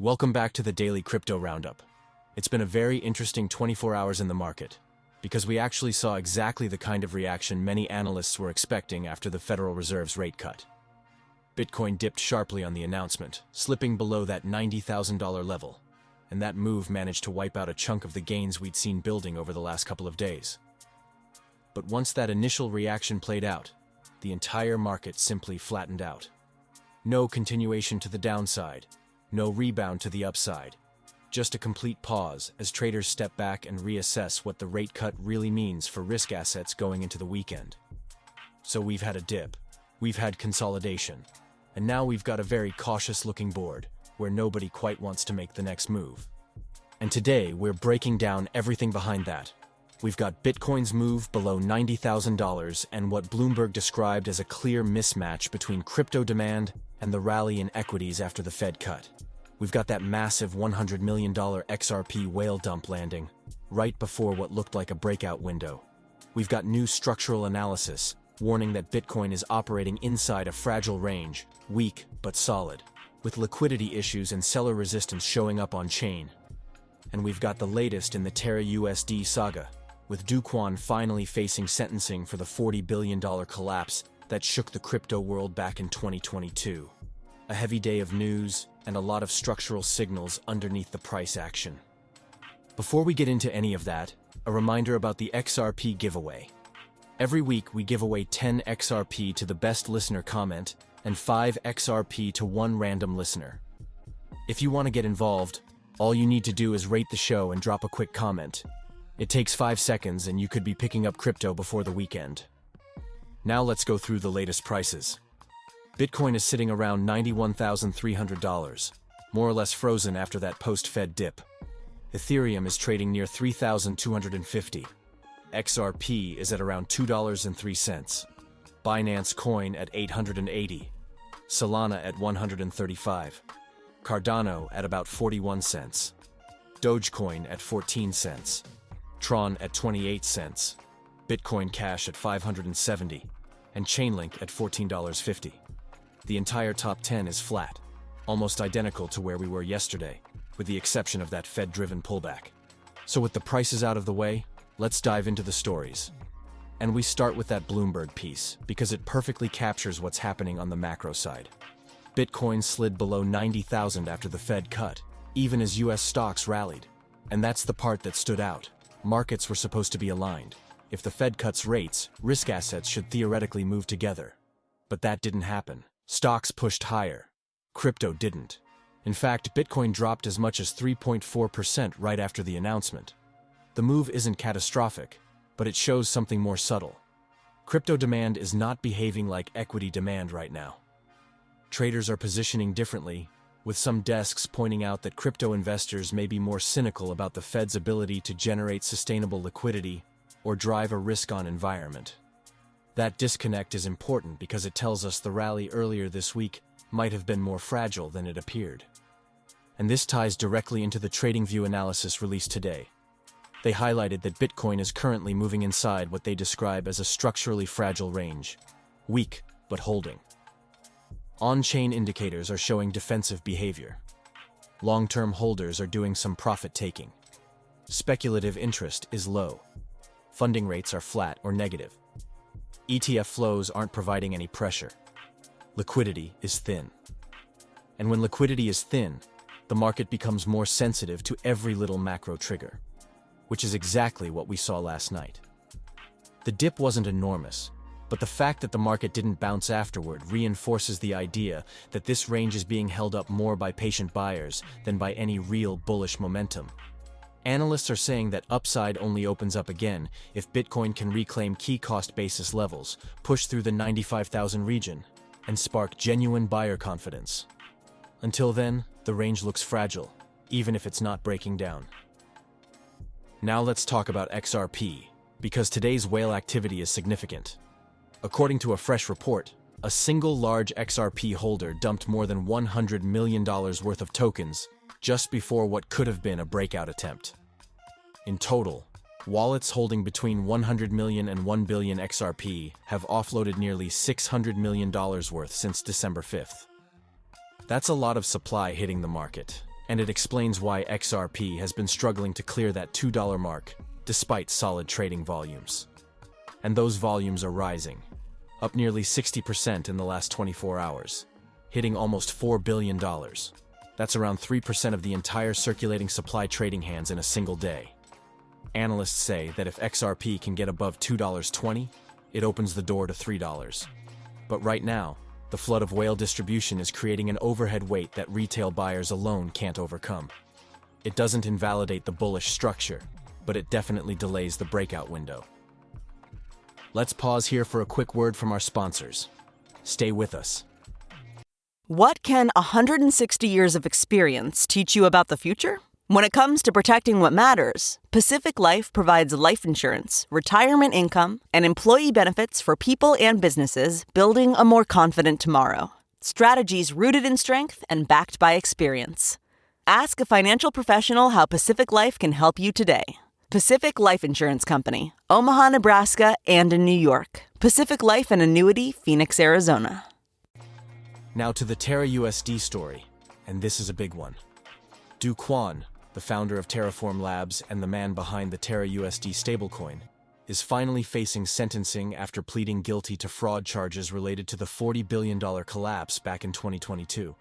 Welcome back to the Daily Crypto Roundup. It's been a very interesting 24 hours in the market, because we actually saw exactly the kind of reaction many analysts were expecting after the Federal Reserve's rate cut. Bitcoin dipped sharply on the announcement, slipping below that $90,000 level, and that move managed to wipe out a chunk of the gains we'd seen building over the last couple of days. But once that initial reaction played out, the entire market simply flattened out. No continuation to the downside, no rebound to the upside, just a complete pause as traders step back and reassess what the rate cut really means for risk assets going into the weekend. So we've had a dip, we've had consolidation, and now we've got a very cautious-looking board where nobody quite wants to make the next move. And today we're breaking down everything behind that. We've got Bitcoin's move below $90,000 and what Bloomberg described as a clear mismatch between crypto demand and the rally in equities after the Fed cut. We've got that massive $100 million XRP whale dump landing, right before what looked like a breakout window. We've got new structural analysis, warning that Bitcoin is operating inside a fragile range, weak but solid, with liquidity issues and seller resistance showing up on chain. And we've got the latest in the TerraUSD saga, with Do Kwon finally facing sentencing for the $40 billion collapse that shook the crypto world back in 2022. A heavy day of news and a lot of structural signals underneath the price action. Before we get into any of that, a reminder about the XRP giveaway. Every week we give away 10 XRP to the best listener comment and 5 XRP to one random listener. If you want to get involved, all you need to do is rate the show and drop a quick comment. It takes 5 seconds and you could be picking up crypto before the weekend. Now let's go through the latest prices. Bitcoin is sitting around $91,300, more or less frozen after that post-Fed dip. Ethereum is trading near $3,250. XRP is at around $2.03. Binance Coin at $880. Solana at $135. Cardano at about 41 cents. Dogecoin at 14 cents. Tron at 28 cents. Bitcoin Cash at 570. And Chainlink at $14.50. The entire top 10 is flat, almost identical to where we were yesterday, with the exception of that Fed-driven pullback. So with the prices out of the way, let's dive into the stories. And we start with that Bloomberg piece, because it perfectly captures what's happening on the macro side. Bitcoin slid below 90,000 after the Fed cut, even as US stocks rallied. And that's the part that stood out. Markets were supposed to be aligned. If the Fed cuts rates, risk assets should theoretically move together. But that didn't happen. Stocks pushed higher. Crypto didn't. In fact, Bitcoin dropped as much as 3.4% right after the announcement. The move isn't catastrophic, but it shows something more subtle. Crypto demand is not behaving like equity demand right now. Traders are positioning differently, with some desks pointing out that crypto investors may be more cynical about the Fed's ability to generate sustainable liquidity or drive a risk-on environment. That disconnect is important because it tells us the rally earlier this week might have been more fragile than it appeared. And this ties directly into the TradingView analysis released today. They highlighted that Bitcoin is currently moving inside what they describe as a structurally fragile range, weak but holding. On-chain indicators are showing defensive behavior. Long-term holders are doing some profit-taking. Speculative interest is low. Funding rates are flat or negative. ETF flows aren't providing any pressure. Liquidity is thin. And when liquidity is thin, the market becomes more sensitive to every little macro trigger, which is exactly what we saw last night. The dip wasn't enormous, but the fact that the market didn't bounce afterward reinforces the idea that this range is being held up more by patient buyers than by any real bullish momentum. Analysts are saying that upside only opens up again if Bitcoin can reclaim key cost basis levels, push through the 95,000 region, and spark genuine buyer confidence. Until then, the range looks fragile, even if it's not breaking down. Now let's talk about XRP, because today's whale activity is significant. According to a fresh report, a single large XRP holder dumped more than $100 million worth of tokens just before what could have been a breakout attempt. In total, wallets holding between 100 million and 1 billion XRP have offloaded nearly $600 million worth since December 5th. That's a lot of supply hitting the market, And it explains why XRP has been struggling to clear that $2 mark, despite solid trading volumes. And those volumes are rising, up nearly 60% in the last 24 hours, hitting almost $4 billion. That's around 3% of the entire circulating supply trading hands in a single day. Analysts say that if XRP can get above $2.20, it opens the door to $3. But right now, the flood of whale distribution is creating an overhead weight that retail buyers alone can't overcome. It doesn't invalidate the bullish structure, but it definitely delays the breakout window. Let's pause here for a quick word from our sponsors. Stay with us. What can 160 years of experience teach you about the future? When it comes to protecting what matters, Pacific Life provides life insurance, retirement income, and employee benefits for people and businesses building a more confident tomorrow. Strategies rooted in strength and backed by experience. Ask a financial professional how Pacific Life can help you today. Pacific Life Insurance Company, Omaha, Nebraska, and in New York. Pacific Life and Annuity, Phoenix, Arizona. Now to the TerraUSD story, and this is a big one. Do Kwon, the founder of Terraform Labs and the man behind the TerraUSD stablecoin, is finally facing sentencing after pleading guilty to fraud charges related to the $40 billion collapse back in 2022.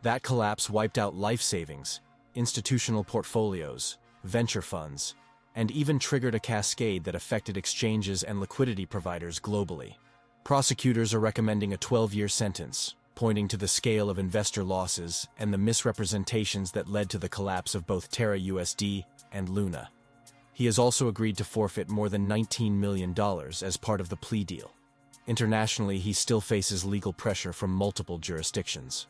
That collapse wiped out life savings, institutional portfolios, venture funds, and even triggered a cascade that affected exchanges and liquidity providers globally. Prosecutors are recommending a 12-year sentence, pointing to the scale of investor losses and the misrepresentations that led to the collapse of both TerraUSD and Luna. He has also agreed to forfeit more than $19 million as part of the plea deal. Internationally, he still faces legal pressure from multiple jurisdictions.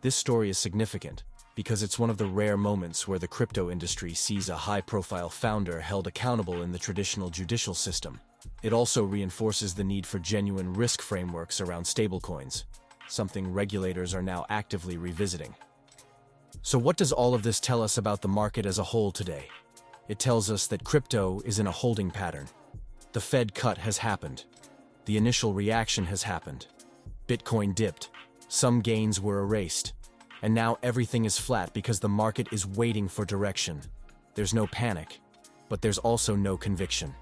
This story is significant because it's one of the rare moments where the crypto industry sees a high-profile founder held accountable in the traditional judicial system. It also reinforces the need for genuine risk frameworks around stablecoins, something regulators are now actively revisiting. So what does all of this tell us about the market as a whole today? It tells us that crypto is in a holding pattern. The Fed cut has happened. The initial reaction has happened. Bitcoin dipped. Some gains were erased. And now everything is flat because the market is waiting for direction. There's no panic, but there's also no conviction.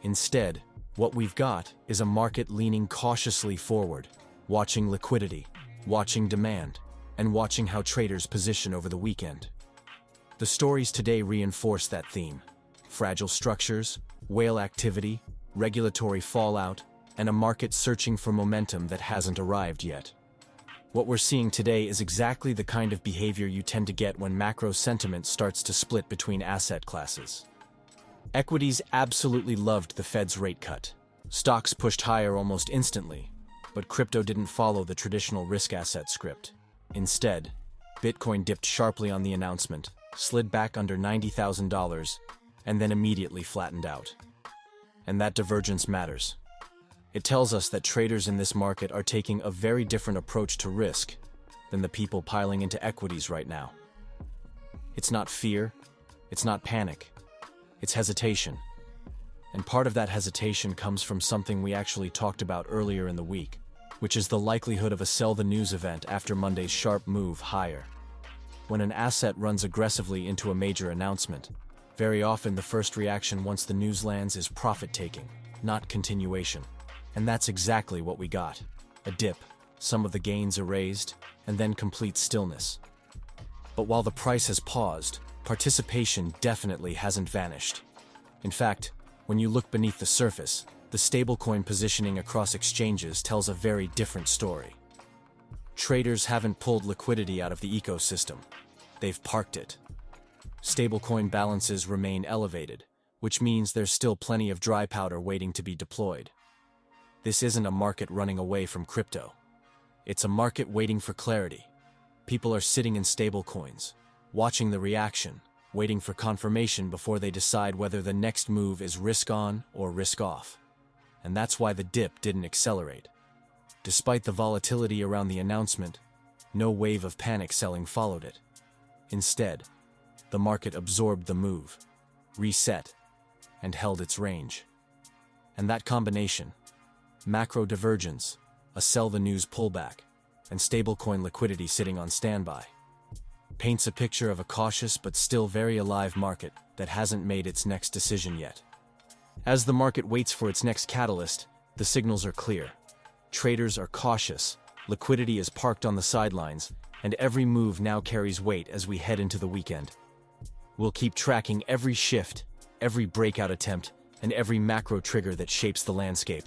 Instead, what we've got is a market leaning cautiously forward, watching liquidity, watching demand, and watching how traders position over the weekend. The stories today reinforce that theme. Fragile structures, whale activity, regulatory fallout, and a market searching for momentum that hasn't arrived yet. What we're seeing today is exactly the kind of behavior you tend to get when macro sentiment starts to split between asset classes. Equities absolutely loved the Fed's rate cut. Stocks pushed higher almost instantly, but crypto didn't follow the traditional risk asset script. Instead, Bitcoin dipped sharply on the announcement, slid back under $90,000, and then immediately flattened out. And that divergence matters. It tells us that traders in this market are taking a very different approach to risk than the people piling into equities right now. It's not fear, it's not panic, it's hesitation. And part of that hesitation comes from something we actually talked about earlier in the week, which is the likelihood of a sell the news event after Monday's sharp move higher. When an asset runs aggressively into a major announcement, very often the first reaction once the news lands is profit-taking, not continuation. And that's exactly what we got. A dip, some of the gains erased, and then complete stillness. But while the price has paused, participation definitely hasn't vanished. In fact, when you look beneath the surface, the stablecoin positioning across exchanges tells a very different story. Traders haven't pulled liquidity out of the ecosystem. They've parked it. Stablecoin balances remain elevated, which means there's still plenty of dry powder waiting to be deployed. This isn't a market running away from crypto. It's a market waiting for clarity. People are sitting in stablecoins, watching the reaction, waiting for confirmation before they decide whether the next move is risk on or risk off. And that's why the dip didn't accelerate. Despite the volatility around the announcement, no wave of panic selling followed it. Instead, the market absorbed the move, reset, and held its range. And that combination, macro divergence, a sell the news pullback, and stablecoin liquidity sitting on standby, paints a picture of a cautious but still very alive market that hasn't made its next decision yet. As the market waits for its next catalyst, the signals are clear. Traders are cautious, liquidity is parked on the sidelines, and every move now carries weight as we head into the weekend. We'll keep tracking every shift, every breakout attempt, and every macro trigger that shapes the landscape.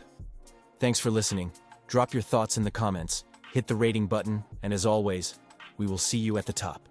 Thanks for listening. Drop your thoughts in the comments, hit the rating button, and as always, we will see you at the top.